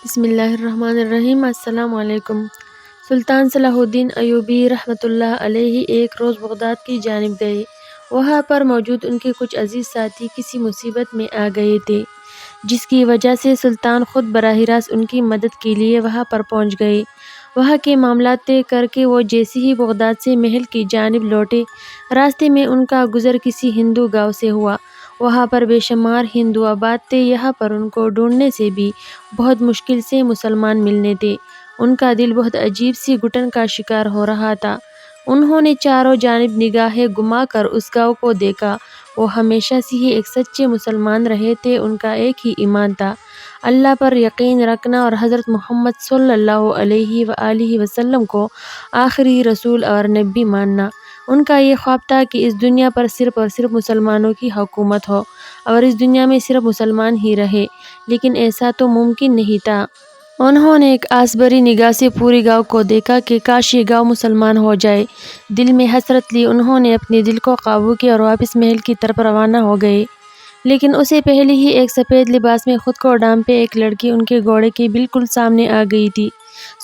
بسم اللہ الرحمن الرحیم۔ السلام علیکم۔ سلطان صلاح الدین ایوبی رحمۃ اللہ علیہ ایک روز بغداد کی جانب گئے۔ وہاں پر موجود ان کے کچھ عزیز ساتھی کسی مصیبت میں آ گئے تھے، جس کی وجہ سے سلطان خود براہ راست ان کی مدد کے لیے وہاں پر پہنچ گئے۔ وہاں کے معاملات طے کر کے وہ جیسے ہی بغداد سے محل کی جانب لوٹے، راستے میں ان کا گزر کسی ہندو گاؤں سے ہوا۔ وہاں پر بے شمار ہندو آباد تھے۔ یہاں پر ان کو ڈھونڈنے سے بھی بہت مشکل سے مسلمان ملنے تھے۔ ان کا دل بہت عجیب سی گھٹن کا شکار ہو رہا تھا۔ انہوں نے چاروں جانب نگاہیں گھما کر اس گاؤں کو دیکھا۔ وہ ہمیشہ سے ہی ایک سچے مسلمان رہے تھے۔ ان کا ایک ہی ایمان تھا، اللہ پر یقین رکھنا اور حضرت محمد صلی اللہ علیہ وآلہ وسلم کو آخری رسول اور نبی ماننا۔ ان کا یہ خواب تھا کہ اس دنیا پر صرف اور صرف مسلمانوں کی حکومت ہو اور اس دنیا میں صرف مسلمان ہی رہے، لیکن ایسا تو ممکن نہیں تھا۔ انہوں نے ایک آس بھری نگاہ سے پورے گاؤں کو دیکھا کہ کاش یہ گاؤں مسلمان ہو جائے۔ دل میں حسرت لی۔ انہوں نے اپنے دل کو قابو کیا اور واپس محل کی طرف روانہ ہو گئے۔ لیکن اسے پہلے ہی ایک سفید لباس میں خود کو ڈھانپے ایک لڑکی ان کے گھوڑے کے بالکل سامنے آ گئی تھی۔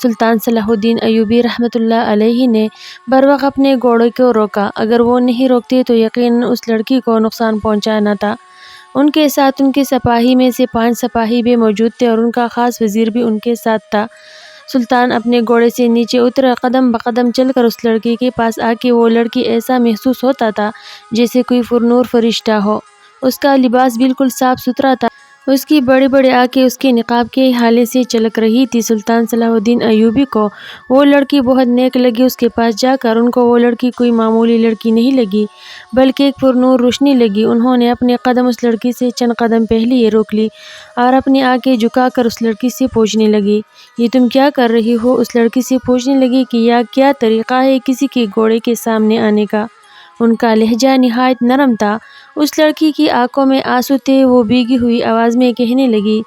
سلطان صلاح الدین ایوبی رحمۃ اللہ علیہ نے بروقت اپنے گھوڑے کو روکا۔ اگر وہ نہیں روکتے تو یقیناً اس لڑکی کو نقصان پہنچانا تھا۔ ان کے ساتھ ان کے سپاہی میں سے 5 سپاہی بھی موجود تھے اور ان کا خاص وزیر بھی ان کے ساتھ تھا۔ سلطان اپنے گھوڑے سے نیچے اترے، قدم بقدم چل کر اس لڑکی کے پاس آ کے وہ لڑکی ایسا محسوس ہوتا تھا جیسے کوئی پرنور فرشتہ ہو۔ اس کا لباس بالکل صاف ستھرا تھا۔ اس کی بڑی بڑی آنکھیں اس کے نقاب کے ہالے سے چمک رہی تھی۔ سلطان صلاح الدین ایوبی کو وہ لڑکی بہت نیک لگی۔ اس کے پاس جا کر ان کو وہ لڑکی کوئی معمولی لڑکی نہیں لگی بلکہ ایک پرنور روشنی لگی۔ انہوں نے اپنے قدم اس لڑکی سے چند قدم پہلے ہی روک لی اور اپنی آنکھیں جھکا کر اس لڑکی سے پوچھنے لگی، یہ تم کیا کر رہی ہو؟ اس لڑکی سے پوچھنے لگی کہ یہ کیا طریقہ ہے کسی کے گھوڑے کے سامنے آنے کا؟ ان کا لہجہ نہایت نرم تھا۔ اس لڑکی کی آنکھوں میں آنسو تھے۔ وہ بھیگی ہوئی آواز میں کہنے لگی،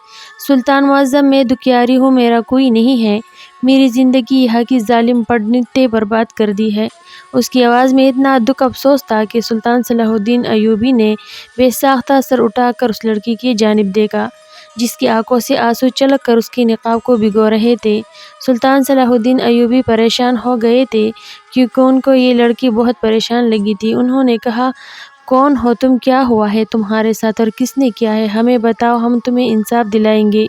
سلطان معظم، میں دکھیاری ہوں، میرا کوئی نہیں ہے۔ میری زندگی یہاں کی ظالم پنڈت نے برباد کر دی ہے۔ اس کی آواز میں اتنا دکھ افسوس تھا کہ سلطان صلاح الدین ایوبی نے بے ساختہ سر اٹھا کر اس لڑکی کی جانب دیکھا، جس کی آنکھوں سے آنسو چھلک کر اس کے نقاب کو بھگو رہے تھے۔ سلطان صلاح الدین ایوبی پریشان ہو گئے تھے کیونکہ ان کو یہ لڑکی بہت پریشان لگی تھی۔ انہوں نے کہا، کون ہو تم؟ کیا ہوا ہے تمہارے ساتھ اور کس نے کیا ہے؟ ہمیں بتاؤ، ہم تمہیں انصاف دلائیں گے۔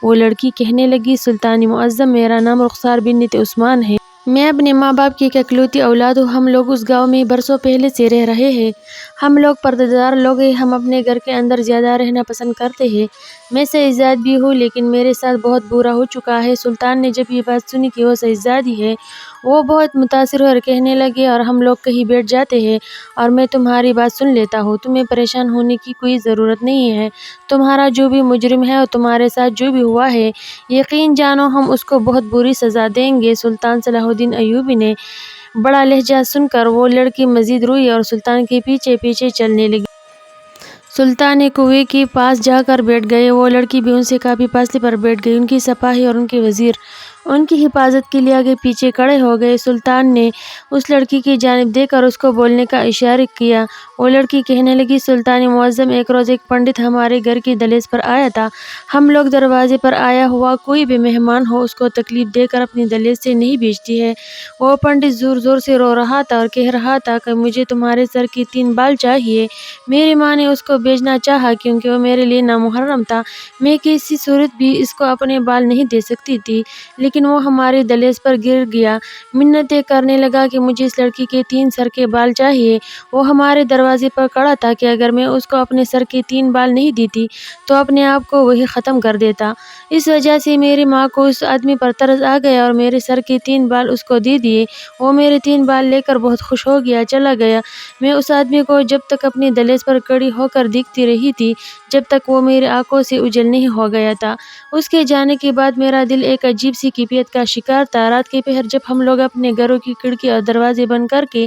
وہ لڑکی کہنے لگی، سلطان معظم، میرا نام رخسار بنت عثمان ہے۔ میں اپنے ماں باپ کی ایک اکلوتی اولاد ہوں۔ ہم لوگ اس گاؤں میں برسوں پہلے سے رہ رہے ہیں۔ ہم لوگ پردہ دار لوگ ہیں۔ ہم اپنے گھر کے اندر زیادہ رہنا پسند کرتے ہیں۔ میں شہزاد بھی ہوں، لیکن میرے ساتھ بہت برا ہو چکا ہے۔ سلطان نے جب یہ بات سنی کہ وہ شہزادی ہے، وہ بہت متاثر ہوئے اور کہنے لگے، اور ہم لوگ کہیں بیٹھ جاتے ہیں اور میں تمہاری بات سن لیتا ہوں۔ تمہیں پریشان ہونے کی کوئی ضرورت نہیں ہے۔ تمہارا جو بھی مجرم ہے اور تمہارے ساتھ جو بھی ہوا ہے، یقین جانو ہم اس کو بہت بری سزا دیں گے۔ سلطان صلاح الدین ایوبی نے بڑا لہجہ سن کر وہ لڑکی مزید روئی اور سلطان کے پیچھے پیچھے چلنے لگی۔ سلطان ایک کنویں کے پاس جا کر بیٹھ گئے۔ وہ لڑکی بھی ان سے کافی فاصلے پر بیٹھ گئی۔ ان کے سپاہی اور ان کے وزیر ان کی حفاظت کے لیے آگے پیچھے کھڑے ہو گئے۔ سلطان نے اس لڑکی کی جانب دیکھ کر اس کو بولنے کا اشارہ کیا۔ وہ لڑکی کہنے لگی، سلطان معظم، ایک روز ایک پنڈت ہمارے گھر کی دہلیز پر آیا تھا۔ ہم لوگ دروازے پر آیا ہوا کوئی بھی مہمان ہو اس کو تکلیف دے کر اپنی دہلیز سے نہیں بھیجتی ہے۔ وہ پنڈت زور زور سے رو رہا تھا اور کہہ رہا تھا کہ مجھے تمہارے سر کے 3 بال چاہیے۔ میری ماں نے اس کو بیچنا چاہا کیونکہ وہ میرے لیے نامحرم تھا۔ میں کسی صورت بھی اس کو اپنے بال نہیں دے سکتی تھی، لیکن وہ ہماری دہلیز پر گر گیا، منتیں کرنے لگا کہ مجھے اس لڑکی کے 3 سر کے بال چاہیے۔ وہ ہمارے دروازے پر کھڑا تھا کہ اگر میں اس کو اپنے سر کے 3 بال نہیں دیتی تو اپنے آپ کو وہی ختم کر دیتا۔ اس وجہ سے میری ماں کو اس آدمی پر ترس آ گیا اور میرے سر کے 3 بال اس کو دے دیے۔ وہ میرے 3 بال لے کر بہت خوش ہو گیا، چلا گیا۔ میں اس آدمی کو جب تک اپنی دہلیز پر کھڑی ہو کر دیکھتی رہی تھی جب تک وہ میری آنکھوں سے اوجھل نہیں ہو گیا تھا۔ اس کے جانے کے بعد میرا دل ایک عجیب سی کیفیت کا شکار تھا۔ رات کے پہر جب ہم لوگ اپنے گھروں کی کھڑکی اور دروازے بند کر کے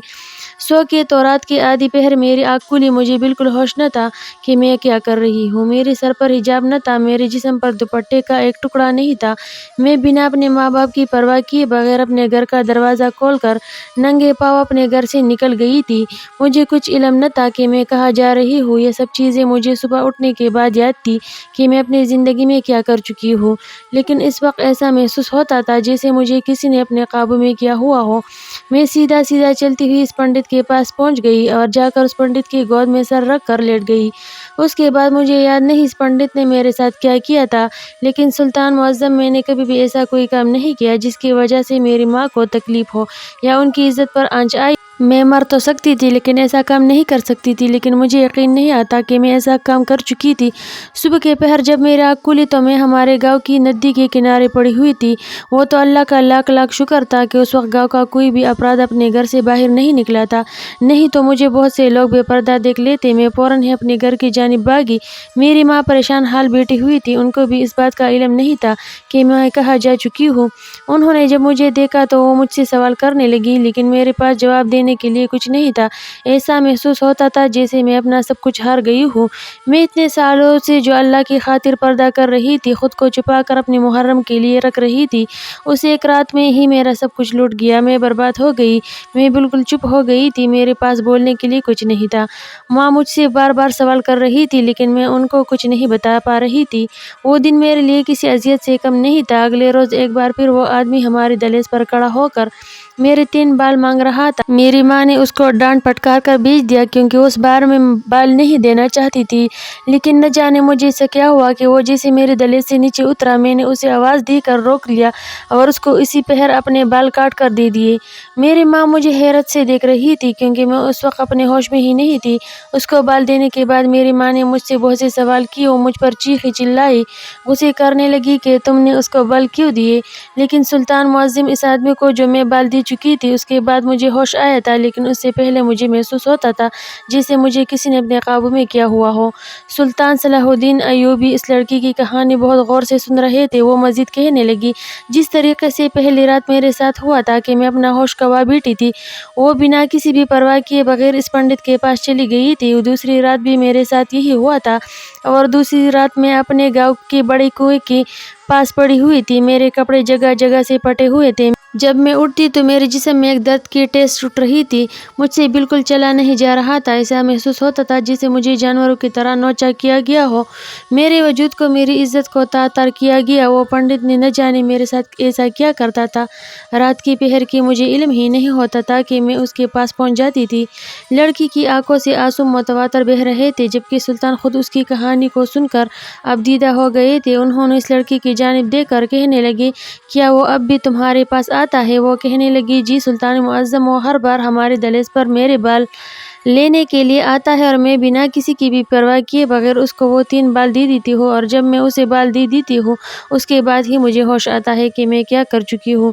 سو کے تو رات کے آدھی پہر میری آنکھ کھلی، مجھے بالکل ہوش نہ تھا کہ میں کیا کر رہی ہوں۔ میرے سر پر حجاب نہ تھا، میرے جسم پر دوپٹے کا ایک ٹکڑا نہیں تھا۔ میں بنا اپنے ماں باپ کی پرواہ کیے بغیر اپنے گھر کا دروازہ کھول کر ننگے پاؤں اپنے گھر سے نکل گئی تھی۔ مجھے کچھ علم نہ تھا کہ میں کہاں جا رہی ہوں۔ یہ سب چیزیں مجھے صبح اٹھنے کے بعد یاد تھی کہ میں اپنی زندگی میں کیا کر چکی ہوں، لیکن اس وقت ایسا محسوس ہوتا تھا جیسے مجھے کسی نے اپنے قابو میں کیا ہوا ہو۔ میں سیدھا سیدھا چلتی ہوئی اس پنڈت کے پاس پہنچ گئی اور جا کر اس پنڈت کی گود میں سر رکھ کر لیٹ گئی۔ اس کے بعد مجھے یاد نہیں اس پنڈت نے میرے ساتھ کیا کیا تھا، لیکن سلطان معظم، میں نے کبھی بھی ایسا کوئی کام نہیں کیا جس کی وجہ سے میری ماں کو تکلیف ہو یا ان کی عزت پر آنچ آئی۔ میں مر تو سکتی تھی لیکن ایسا کام نہیں کر سکتی تھی، لیکن مجھے یقین نہیں آتا کہ میں ایسا کام کر چکی تھی۔ صبح کے پہر جب میری آنکھ کھلی تو میں ہمارے گاؤں کی ندی کے کنارے پڑی ہوئی تھی۔ وہ تو اللہ کا لاکھ لاکھ شکر تھا کہ اس وقت گاؤں کا کوئی بھی افراد اپنے گھر سے باہر نہیں نکلا تھا، نہیں تو مجھے بہت سے لوگ بے پردہ دیکھ لیتے۔ میں فوراً ہی اپنے گھر کی جانب بھاگی۔ میری ماں پریشان حال بیٹھی ہوئی تھی، ان کو بھی اس بات کا علم نہیں تھا کہ میں کہاں جا چکی ہوں۔ انہوں نے جب مجھے دیکھا تو وہ مجھ سے سوال کرنے لگی، لیکن میرے پاس جواب دینے کے لیے کچھ نہیں تھا۔ ایسا محسوس ہوتا تھا جیسے میں اپنا سب کچھ ہار گئی ہوں۔ میں اتنے سالوں سے جو اللہ کی خاطر پردہ کر رہی تھی، خود کو چھپا کر اپنے محرم کے لیے رکھ رہی تھی، اس ایک رات میں ہی میرا سب کچھ لٹ گیا۔ میں برباد ہو گئی، میں بالکل چپ ہو گئی تھی، میرے پاس بولنے کے لیے کچھ نہیں تھا۔ ماں مجھ سے بار بار سوال کر رہی تھی لیکن میں ان کو کچھ نہیں بتا پا رہی تھی۔ وہ دن میرے لیے کسی اذیت سے کم نہیں تھا۔ اگلے روز ایک بار پھر وہ آدمی ہماری دہلیز پر کھڑا ہو کر میرے 3 بال مانگ رہا تھا۔ میری ماں نے اس کو ڈانٹ پٹکار کر بھیج دیا کیونکہ اس بار میں بال نہیں دینا چاہتی تھی، لیکن نہ جانے مجھے سے کیا ہوا کہ وہ جیسے میری دہلیز سے نیچے اترا، میں نے اسے آواز دی کر روک لیا اور اس کو اسی پہر اپنے بال کاٹ کر دے دیے۔ میری ماں مجھے حیرت سے دیکھ رہی تھی کیونکہ میں اس وقت اپنے ہوش میں ہی نہیں تھی۔ اس کو بال دینے کے بعد میری ماں نے مجھ سے بہت سے سوال کیے۔ وہ مجھ پر چیخی چلائی، غصے کرنے لگی کہ تم نے اس کو بال کیوں دیے۔ لیکن سلطان معظم، اس آدمی کو جو میں بال دے چکی تھی، اس کے بعد مجھے ہوش آیا تھا، لیکن اس سے پہلے مجھے محسوس ہوتا تھا جیسے مجھے کسی نے اپنے قابو میں کیا ہوا ہو۔ سلطان صلاح الدین ایوبی اس لڑکی کی کہانی بہت غور سے سن رہے تھے۔ وہ مزید کہنے لگی، جس طریقے سے پہلی رات میرے ساتھ ہوا تھا کہ میں اپنا ہوش گنوا بیٹھی تھی، وہ بنا کسی بھی پرواہ کیے بغیر اس پنڈت کے پاس چلی گئی تھی، دوسری رات بھی میرے ساتھ یہی ہوا تھا، اور دوسری رات میں اپنے گاؤں کے بڑے کنویں کے پاس پڑی ہوئی تھی۔ میرے کپڑے جگہ جگہ سے پھٹے ہوئے تھے۔ جب میں اٹھتی تو میرے جسم میں ایک درد کی ٹیس اٹھ رہی تھی، مجھ سے بالکل چلا نہیں جا رہا تھا۔ ایسا محسوس ہوتا تھا جیسے مجھے جانوروں کی طرح نوچا کیا گیا ہو، میرے وجود کو، میری عزت کو تعطر کیا گیا۔ وہ پنڈت نے نہ جانے میرے ساتھ ایسا کیا کرتا تھا۔ رات کی پہر کی مجھے علم ہی نہیں ہوتا تھا کہ میں اس کے پاس پہنچ جاتی تھی۔ لڑکی کی آنکھوں سے آنسو متواتر بہہ رہے تھے، جبکہ سلطان خود اس کی کہانی کو سن کر اب دیدہ ہو گئے تھے۔ انہوں نے اس لڑکی کی جانب دیکھ کر کہنے لگے، کیا وہ اب بھی تمہارے پاس آتا ہے؟ وہ کہنے لگی، جی سلطان معظم، وہ ہر بار ہماری دہلیز پر میرے بال لینے کے لیے آتا ہے اور میں بنا کسی کی بھی پرواہ کیے بغیر اس کو وہ 3 بال دے دیتی ہوں، اور جب میں اسے بال دے دیتی ہوں اس کے بعد ہی مجھے ہوش آتا ہے کہ میں کیا کر چکی ہوں۔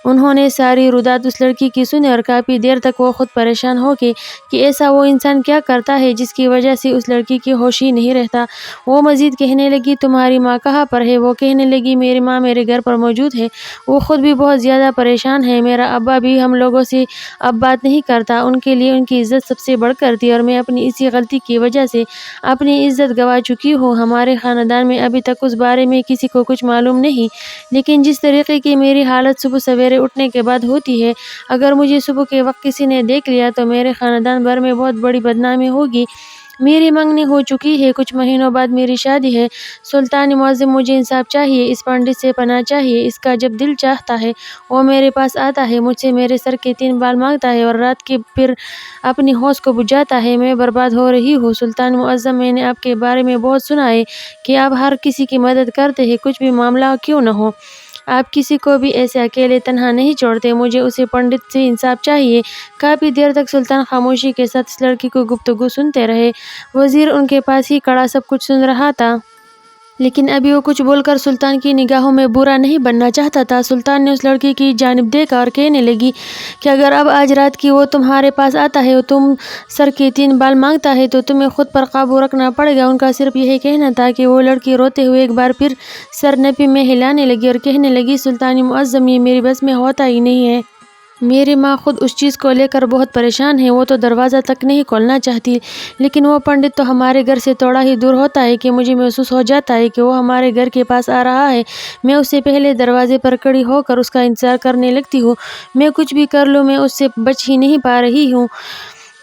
انہوں نے ساری روایت اس لڑکی کی سنی اور کافی دیر تک وہ خود پریشان ہو گئے کہ ایسا وہ انسان کیا کرتا ہے جس کی وجہ سے اس لڑکی کی ہوش ہی نہیں رہتا۔ وہ مزید کہنے لگی، تمہاری ماں کہاں پر ہے؟ وہ کہنے لگی، میری ماں میرے گھر پر موجود ہے، وہ خود بھی بہت زیادہ پریشان ہے، میرا ابا بھی ہم لوگوں سے اب بات نہیں کرتا، ان کے لیے ان کی عزت سب سے بڑھ کر تھی، اور میں اپنی اسی غلطی کی وجہ سے اپنی عزت گنوا چکی ہوں۔ ہمارے خاندان میں ابھی تک اس بارے میں کسی کو کچھ معلوم نہیں، لیکن جس طریقے کی میری حالت صبح سویرے اٹھنے کے بعد ہوتی ہے، اگر مجھے صبح کے وقت کسی نے دیکھ لیا تو میرے خاندان بھر میں بہت بڑی بدنامی ہوگی۔ میری منگنی ہو چکی ہے، کچھ مہینوں بعد میری شادی ہے۔ سلطان معظم، مجھے انصاف چاہیے، اس پنڈت سے پناہ چاہیے، اس کا جب دل چاہتا ہے وہ میرے پاس آتا ہے، مجھ سے میرے سر کے 3 بال مانگتا ہے اور رات کے پھر اپنی ہوش کو بجھاتا ہے۔ میں برباد ہو رہی ہوں۔ سلطان معظم، میں نے آپ کے بارے میں بہت سنا ہے کہ آپ ہر کسی کی مدد کرتے ہیں، کچھ بھی معاملہ کیوں نہ ہو، آپ کسی کو بھی ایسے اکیلے تنہا نہیں چھوڑتے، مجھے اسے پنڈت سے انصاف چاہیے۔ کافی دیر تک سلطان خاموشی کے ساتھ اس لڑکی کو گفتگو سنتے رہے۔ وزیر ان کے پاس ہی کھڑا سب کچھ سن رہا تھا، لیکن ابھی وہ کچھ بول کر سلطان کی نگاہوں میں برا نہیں بننا چاہتا تھا۔ سلطان نے اس لڑکی کی جانب دیکھا اور کہنے لگی کہ اگر اب آج رات کی وہ تمہارے پاس آتا ہے اور تم سر کے 3 بال مانگتا ہے تو تمہیں خود پر قابو رکھنا پڑے گا۔ ان کا صرف یہی کہنا تھا کہ وہ لڑکی روتے ہوئے ایک بار پھر سر نپی میں ہلانے لگی اور کہنے لگی، سلطان معظم، یہ میری بس میں ہوتا ہی نہیں ہے۔ میری ماں خود اس چیز کو لے کر بہت پریشان ہے، وہ تو دروازہ تک نہیں کھولنا چاہتی، لیکن وہ پنڈت تو ہمارے گھر سے تھوڑا ہی دور ہوتا ہے کہ مجھے محسوس ہو جاتا ہے کہ وہ ہمارے گھر کے پاس آ رہا ہے۔ میں اس سے پہلے دروازے پر کھڑی ہو کر اس کا انتظار کرنے لگتی ہوں۔ میں کچھ بھی کر لوں، میں اس سے بچ ہی نہیں پا رہی ہوں۔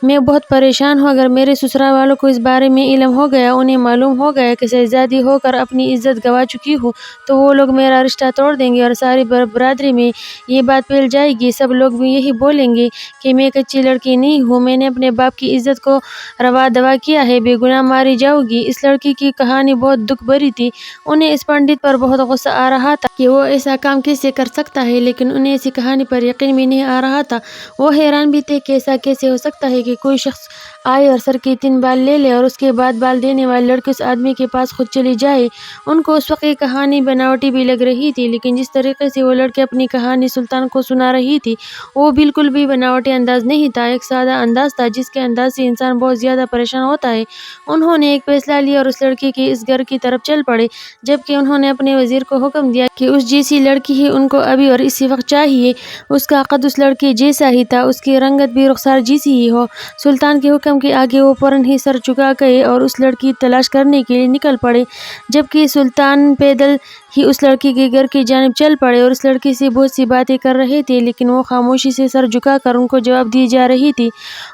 میں بہت پریشان ہوں۔ اگر میرے سسرال والوں کو اس بارے میں علم ہو گیا، انہیں معلوم ہو گیا کہ شہزادی ہو کر اپنی عزت گنوا چکی ہوں، تو وہ لوگ میرا رشتہ توڑ دیں گے اور ساری برادری میں یہ بات پھیل جائے گی۔ سب لوگ بھی یہی بولیں گے کہ میں کچی لڑکی نہیں ہوں، میں نے اپنے باپ کی عزت کو روا دوا کیا ہے، بے گناہ ماری جاؤں گی۔ اس لڑکی کی کہانی بہت دکھ بھری تھی۔ انہیں اس پنڈت پر بہت غصہ آ رہا تھا کہ وہ ایسا کام کیسے کر سکتا ہے، لیکن انہیں ایسی کہانی پر یقین بھی نہیں آ رہا تھا۔ وہ حیران بھی تھے کہ ایسا کیسے ہو سکتا ہے کہ کوئی شخص آئے اور سر کے 3 بال لے لے اور اس کے بعد بال دینے والی لڑکی اس آدمی کے پاس خود چلی جائے۔ ان کو اس وقت یہ کہانی بناوٹی بھی لگ رہی تھی، لیکن جس طریقے سے وہ لڑکی اپنی کہانی سلطان کو سنا رہی تھی وہ بالکل بھی بناوٹی انداز نہیں تھا، ایک سادہ انداز تھا جس کے انداز سے انسان بہت زیادہ پریشان ہوتا ہے۔ انہوں نے ایک فیصلہ لیا اور اس لڑکی کے اس گھر کی طرف چل پڑے، جبکہ انہوں نے اپنے وزیر کو حکم دیا کہ اس جیسی لڑکی ہی ان کو ابھی اور اسی وقت چاہیے۔ اس کا قد اس لڑکی جیسا ہی تھا، اس کی رنگت بھی رخسار جیسی ہی ہو۔ سلطان کے حکم کے آگے وہ فوراً ہی سر جھکا گئے اور اس لڑکی کی تلاش کرنے کے لیے نکل پڑے، جبکہ سلطان پیدل ہی اس لڑکی کے گھر کی جانب چل پڑے اور اس لڑکی سے بہت سی باتیں کر رہے تھے، لیکن وہ خاموشی سے سر جھکا کر ان کو جواب دیے جا رہی تھی۔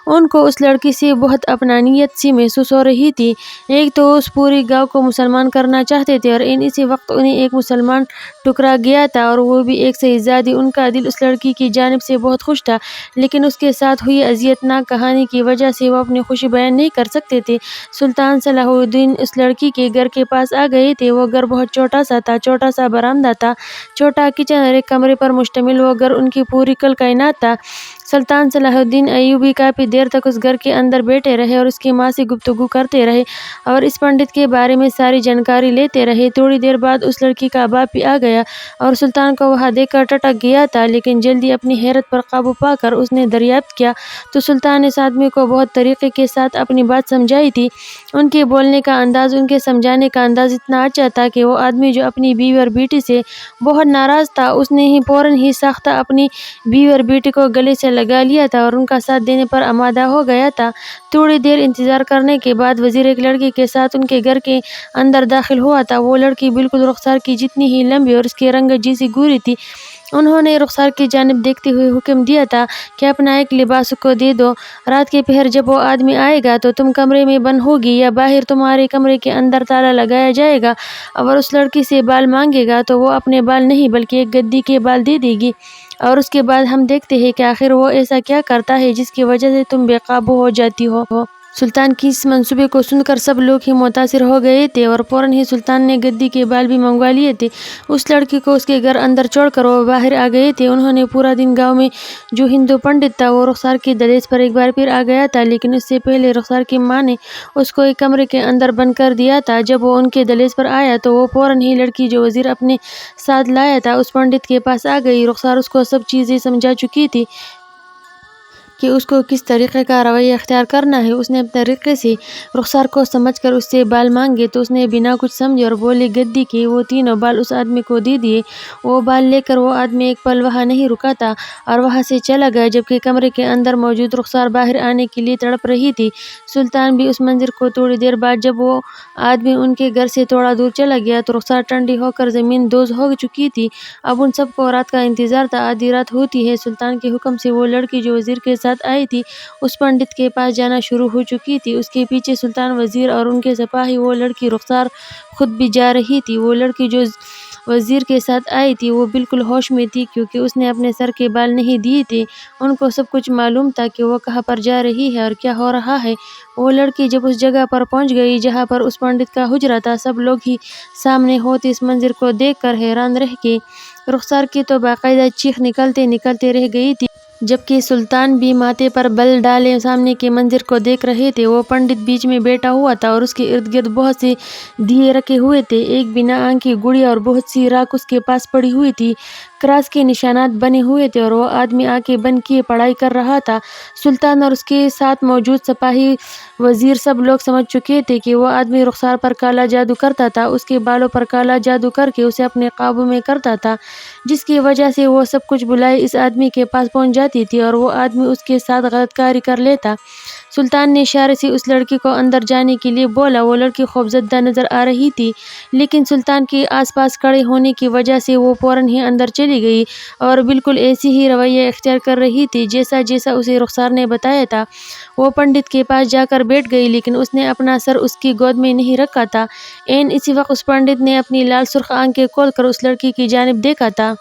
ان کو اس لڑکی سے بہت اپنانیت سی محسوس ہو رہی تھی۔ ایک تو وہ اس پورے گاؤں کو مسلمان کرنا چاہتے تھے اور اسی وقت انہیں ایک مسلمان ٹکرا گیا تھا اور وہ بھی ایک شہزادی۔ ان کا دل اس لڑکی کی جانب سے بہت خوش تھا، لیکن اس کے ساتھ ہوئی اذیت ناک کہانی کی وجہ سے وہ اپنی خوشی بیان نہیں کر سکتے تھے۔ سلطان صلاح الدین اس لڑکی کے گھر کے پاس آ گئے تھے۔ وہ گھر بہت چھوٹا سا تھا، چھوٹا سا برآمدہ تھا، چھوٹا کچن اور ایک کمرے پر مشتمل وہ گھر ان کی پوری کل کائنات تھا۔ سلطان صلاح الدین ایوبی کافی دیر تک اس گھر کے اندر بیٹھے رہے اور اس کی ماں سے گفتگو کرتے رہے اور اس پنڈت کے بارے میں ساری جانکاری لیتے رہے۔ تھوڑی دیر بعد اس لڑکی کا باپ بھی آ گیا اور سلطان کو وہاں دیکھ کر ٹھٹک گیا تھا، لیکن جلدی اپنی حیرت پر قابو پا کر اس نے دریافت کیا تو سلطان نے اس آدمی کو بہت طریقے کے ساتھ اپنی بات سمجھائی تھی۔ ان کے بولنے کا انداز، ان کے سمجھانے کا انداز اتنا اچھا تھا کہ وہ آدمی جو اپنی بیوی اور بیٹی سے بہت ناراض تھا، اس نے ہی فوراً ہی ساختہ اپنی بیوی اور بیٹی کو گلے سے لگا لیا تھا اور ان کا ساتھ دینے پر آمادہ ہو گیا تھا۔ تھوڑی دیر انتظار کرنے کے بعد وزیر ایک لڑکی کے ساتھ ان کے گھر کے اندر داخل ہوا تھا۔ وہ لڑکی بالکل رخسار کی جتنی ہی لمبی اور اس کی رنگت جیسی گوری تھی۔ انہوں نے رخسار کی جانب دیکھتے ہوئے حکم دیا تھا کہ اپنا ایک لباس کو دے دو، رات کے پہر جب وہ آدمی آئے گا تو تم کمرے میں بند ہوگی یا باہر تمہارے کمرے کے اندر تالا لگایا جائے گا۔ اگر اس لڑکی سے بال مانگے گا تو وہ اپنے بال نہیں بلکہ ایک گدی کے بال دے دے گی، اور اس کے بعد ہم دیکھتے ہیں کہ آخر وہ ایسا کیا کرتا ہے جس کی وجہ سے تم بے قابو ہو جاتی ہو۔ سلطان کی اس منصوبے کو سن کر سب لوگ ہی متاثر ہو گئے تھے اور فوراً ہی سلطان نے گدی کے بال بھی منگوا لیے تھے۔ اس لڑکی کو اس کے گھر اندر چھوڑ کر وہ باہر آ گئے تھے۔ انہوں نے پورا دن گاؤں میں جو ہندو پنڈت تھا وہ رخسار کی دہلیز پر ایک بار پھر آ گیا تھا، لیکن اس سے پہلے رخسار کی ماں نے اس کو ایک کمرے کے اندر بند کر دیا تھا۔ جب وہ ان کے دہلیز پر آیا تو وہ فوراً ہی لڑکی جو وزیر اپنے ساتھ لایا تھا اس پنڈت کے پاس آ گئی۔ رخسار اس کو سب چیزیں سمجھا چکی تھی کہ اس کو کس طریقے کا رویہ اختیار کرنا ہے۔ اس نے اپنے طریقے سے رخسار کو سمجھ کر اس سے بال مانگے تو اس نے بنا کچھ سمجھے اور بولی گدی کے وہ 3 بال اس آدمی کو دے دیے۔ وہ بال لے کر وہ آدمی ایک پل وہاں نہیں رکا تھا اور وہاں سے چلا گیا، جبکہ کمرے کے اندر موجود رخسار باہر آنے کے لیے تڑپ رہی تھی۔ سلطان بھی اس منظر کو تھوڑی دیر بعد جب وہ آدمی ان کے گھر سے تھوڑا دور چلا گیا تو رخسار ٹھنڈی ہو کر زمین دوز ہو چکی تھی۔ اب ان سب کو رات کا انتظار تھا۔ آدھی رات ہوتی ہے، سلطان کے حکم سے وہ لڑکی جو وزیر کے ساتھ آئی تھی اس پنڈت کے پاس جانا شروع ہو چکی تھی۔ اس کے پیچھے سلطان، وزیر اور ان کے سپاہی۔ وہ لڑکی رخسار خود بھی جا رہی تھی۔ وہ لڑکی جو وزیر کے ساتھ آئی تھی وہ بالکل ہوش میں تھی کیونکہ اس نے اپنے سر کے بال نہیں دیے تھے۔ ان کو سب کچھ معلوم تھا کہ وہ کہاں پر جا رہی ہے اور کیا ہو رہا ہے۔ وہ لڑکی جب اس جگہ پر پہنچ گئی جہاں پر اس پنڈت کا حجرہ تھا، سب لوگ ہی سامنے ہوتے اس منظر کو دیکھ کر حیران رہ گئے۔ رخسار کی تو باقاعدہ چیخ نکلتے رہ گئی تھی، جبکہ سلطان بھی ماتھے پر بل ڈالے سامنے کے منظر کو دیکھ رہے تھے۔ وہ پنڈت بیچ میں بیٹھا ہوا تھا اور اس کے ارد گرد بہت سے دیے رکھے ہوئے تھے۔ ایک بنا آنکھ کی گڑیا اور بہت سی راکھ اس کے پاس پڑی ہوئی تھی۔ کراس کے نشانات بنے ہوئے تھے اور وہ آدمی آنکھیں بند کیے پڑھائی کر رہا تھا۔ سلطان اور اس کے ساتھ موجود سپاہی، وزیر سب لوگ سمجھ چکے تھے کہ وہ آدمی رخسار پر کالا جادو کرتا تھا، اس کے بالوں پر کالا جادو کر کے اسے اپنے قابو میں کرتا تھا، جس کی وجہ سے وہ سب کچھ بلائے اس آدمی کے پاس پہنچ جاتی جاتی تھی اور وہ آدمی اس کے ساتھ غلط کاری کر لیتا۔ سلطان نے اشارے سے اس لڑکی کو اندر جانے کے لیے بولا۔ وہ لڑکی خوفزدہ نظر آ رہی تھی، لیکن سلطان کے آس پاس کھڑے ہونے کی وجہ سے وہ فوراً ہی اندر چلی گئی اور بالکل ایسی ہی رویہ اختیار کر رہی تھی جیسا اسے رخسار نے بتایا تھا۔ وہ پنڈت کے پاس جا کر بیٹھ گئی، لیکن اس نے اپنا سر اس کی گود میں نہیں رکھا تھا۔ عین اسی وقت اس پنڈت نے اپنی لال سرخ آنکھیں کھول کر اس لڑکی کی جانب دیکھا تھا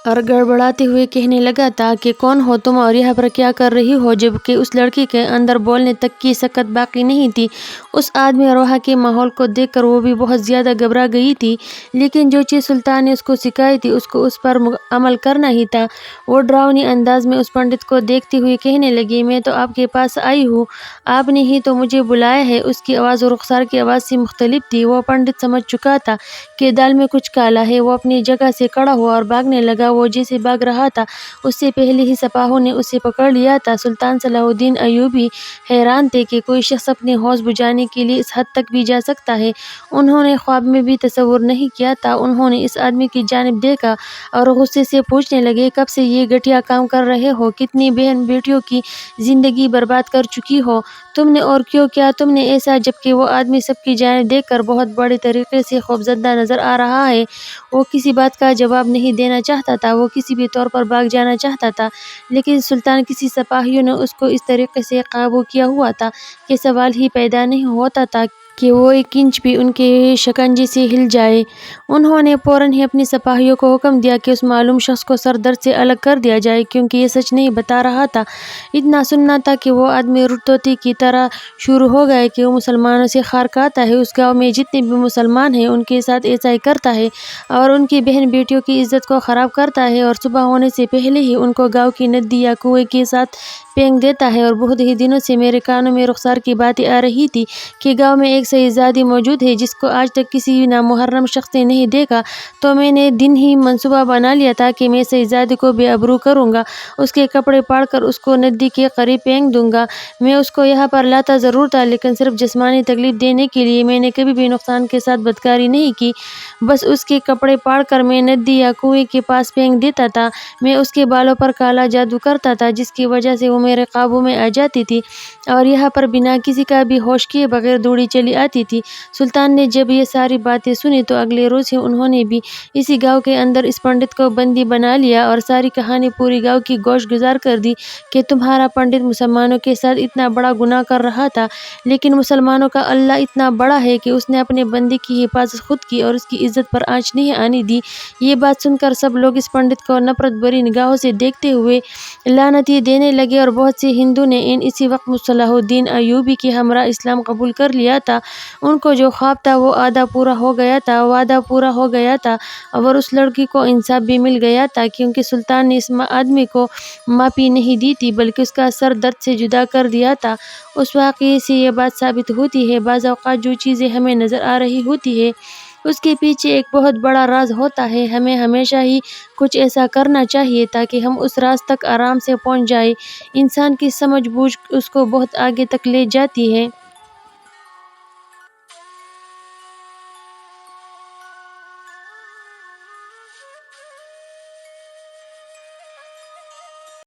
اور گڑبڑاتے ہوئے کہنے لگا تھا کہ کون ہو تم اور یہاں پر کیا کر رہی ہو، جبکہ اس لڑکی کے اندر بولنے تک کی سکت باقی نہیں تھی۔ اس آدمی اور وہاں کے ماحول کو دیکھ کر وہ بھی بہت زیادہ گھبرا گئی تھی، لیکن جو چیز سلطان نے اس کو سکھائی تھی اس کو اس پر عمل کرنا ہی تھا۔ وہ ڈراؤنی انداز میں اس پنڈت کو دیکھتے ہوئے کہنے لگی، میں تو آپ کے پاس آئی ہوں، آپ نے ہی تو مجھے بلایا ہے۔ اس کی آواز رخسار کی آواز سے مختلف تھی۔ وہ پنڈت سمجھ چکا تھا کہ دال میں کچھ کالا ہے۔ وہ اپنی جگہ سے کھڑا ہوا اور بھاگنے لگا۔ وہ جیسے بھاگ رہا تھا اس سے پہلے ہی سپاہیوں نے اسے پکڑ لیا تھا۔ سلطان صلاح الدین ایوبی حیران تھے کہ کوئی شخص اپنے ہوش بجھانے کے لیے اس حد تک بھی جا سکتا ہے۔ انہوں نے خواب میں بھی تصور نہیں کیا تھا۔ انہوں نے اس آدمی کی جانب دیکھا اور غصے سے پوچھنے لگے، کب سے یہ گھٹیا کام کر رہے ہو؟ کتنی بہن بیٹیوں کی زندگی برباد کر چکی ہو تم نے، اور کیوں کیا تم نے ایسا؟ جبکہ وہ آدمی سب کی جانب دیکھ کر بہت بڑے طریقے سے خوفزدہ نظر آ رہا ہے۔ وہ کسی بات کا جواب نہیں دینا چاہتا تھا، وہ کسی بھی طور پر بھاگ جانا چاہتا تھا، لیکن سلطان کسی سپاہیوں نے اس کو اس طریقے سے قابو کیا ہوا تھا کہ سوال ہی پیدا نہیں ہوتا تھا کہ وہ ایک انچ بھی ان کے شکنجے سے ہل جائے۔ انہوں نے فوراً ہی اپنے سپاہیوں کو حکم دیا کہ اس معلوم شخص کو سر درد سے الگ کر دیا جائے، کیونکہ یہ سچ نہیں بتا رہا تھا۔ اتنا سننا تھا کہ وہ آدمی رٹوتی کی طرح شروع ہو گیا کہ وہ مسلمانوں سے خار کھاتا ہے، اس گاؤں میں جتنے بھی مسلمان ہیں ان کے ساتھ ایسا ہی کرتا ہے اور ان کی بہن بیٹیوں کی عزت کو خراب کرتا ہے، اور صبح ہونے سے پہلے ہی ان کو گاؤں کی ندی یا کنویں کے ساتھ پھینک دیتا ہے۔ اور بہت ہی دنوں سے میرے کانوں میں رخسار کی باتیں آ رہی تھی کہ گاؤں میں ایک شہزادی موجود ہے جس کو آج تک کسی نامحرم شخص نے نہیں دیکھا، تو میں نے دن ہی منصوبہ بنا لیا تھا کہ میں شہزادی کو بے آبرو کروں گا، اس کے کپڑے پاڑ کر اس کو ندی کے قریب پھینک دوں گا۔ میں اس کو یہاں پر لاتا ضرور تھا، لیکن صرف جسمانی تکلیف دینے کے لیے۔ میں نے کبھی بھی نقصان کے ساتھ بدکاری نہیں کی، بس اس کے کپڑے پاڑ کر میں ندی یا کنویں کے پاس پھینک دیتا تھا۔ میں اس کے بالوں پر کالا جادو کرتا تھا جس کی وجہ سے وہ میرے قابو میں آ جاتی تھی اور یہاں پر بنا کسی کا بھی ہوش کیے بغیر دوڑی چلی آتی تھی۔ سلطان نے جب یہ ساری باتیں سنی تو اگلے روز ہی انہوں نے بھی اسی گاؤں کے اندر اس پنڈت کو بندی بنا لیا اور ساری کہانی پوری گاؤں کی گوش گزار کر دی کہ تمہارا پنڈت مسلمانوں کے ساتھ اتنا بڑا گناہ کر رہا تھا، لیکن مسلمانوں کا اللہ اتنا بڑا ہے کہ اس نے اپنے بندے کی حفاظت خود کی اور اس کی عزت پر آنچ نہیں آنے دی۔ یہ بات سن کر سب لوگ اس پنڈت کو نفرت بھری نگاہوں سے دیکھتے ہوئے لعنتیں دینے لگے، اور بہت سے ہندو نے اسی وقت صلاح الدین ایوبی کے ہمراہ اسلام قبول کر لیا تھا۔ ان کو جو خواب تھا وہ آدھا پورا ہو گیا تھا، وعدہ پورا ہو گیا تھا، اور اس لڑکی کو انصاف بھی مل گیا تھا، کیونکہ سلطان نے اس آدمی کو معافی نہیں دی تھی بلکہ اس کا سر درد سے جدا کر دیا تھا۔ اس واقعے سے یہ بات ثابت ہوتی ہے، بعض اوقات جو چیزیں ہمیں نظر آ رہی ہوتی ہے اس کے پیچھے ایک بہت بڑا راز ہوتا ہے۔ ہمیں ہمیشہ ہی کچھ ایسا کرنا چاہیے تاکہ ہم اس راز تک آرام سے پہنچ جائیں۔ انسان کی سمجھ بوجھ اس کو بہت آگے تک لے جاتی ہے۔